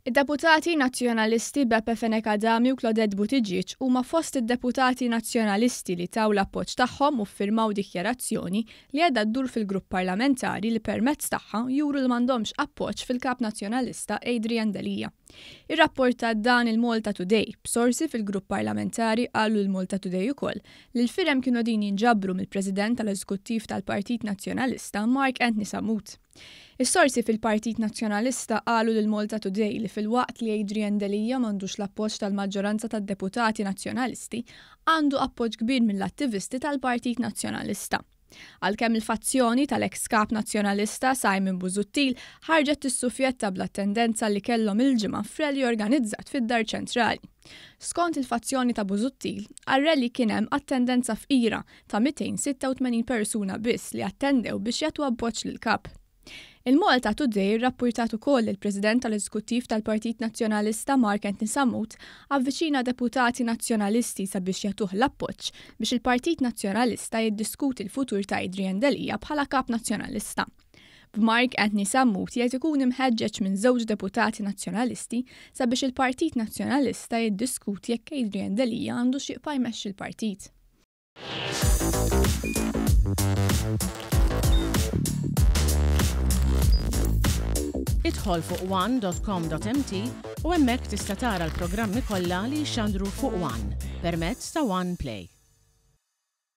Id-deputati nazzjonalisti Beppe Fenech Adami u Claudette Buttigieg huma fost id-deputati nazzjonalisti li taw l-appoġġ tagħhom u ffirmaw dikjarazzjoni li qiegħda ddur fil-grupp parlamentari li permezz tagħha juru li m'għandhomx appoġġ fil-kap Nazzjonalista Adrian Delia. Ir-rapportat dan il-Malta Today b'sorsi fil-grupp parlamentari qalu l-Malta Today ukoll li l-firem kienu din jinġabru mill-President tal-Eżekuttiv tal-Partit Nazzjonalista Mark Anthony Samut. Is-sorsi fil-Partit Nazzjonalista qalu lill-Malta Today li fil-waqt li Adrian Delia m'għandux l-appoġġ tal-maġġoranza tad-deputati nazzjonalisti, għandu appoġġ kbir mill-attivisti tal-Partit Nazzjonalista. Għalkemm il-fazzjoni tal-eks kap nazzjonalista Simon Busuttil ħarġet tissufjetta bl-attendenza li kellhom il-ġimgħa f'rally organizzat fid-Dar Ċentrali. Skont il-fazzjoni ta' Busuttil, għar-rally kien hemm attendenza f'ira ta' 286 persuna biss li attendew biex jagħtu appoġġ lill-kap. Il-Malta Today rrappurtat ukoll il-President tal-Eżekuttiv tal-Partit Nazzjonalista Mark Anthony Samut avviċina deputati nazzjonalisti sabiex jagħtuh l-appoġġ biex il-Partit Nazzjonalista jiddiskuti l-futur ta' Adrian Delia bħala kap nazzjonalista. B'Mark Anthony Samut jgħid ikun imħeġġeġ minn żewġ deputati nazzjonalisti sabiex il-Partit Nazzjonalista jiddiskuti jekk Adrian Delia għandu xieqpa jmexxi l-partit. Idħol fuq one.com.mt u hemmhekk tista' tara l-programmi kollha li jxandru fuq One permezz ta' One Play.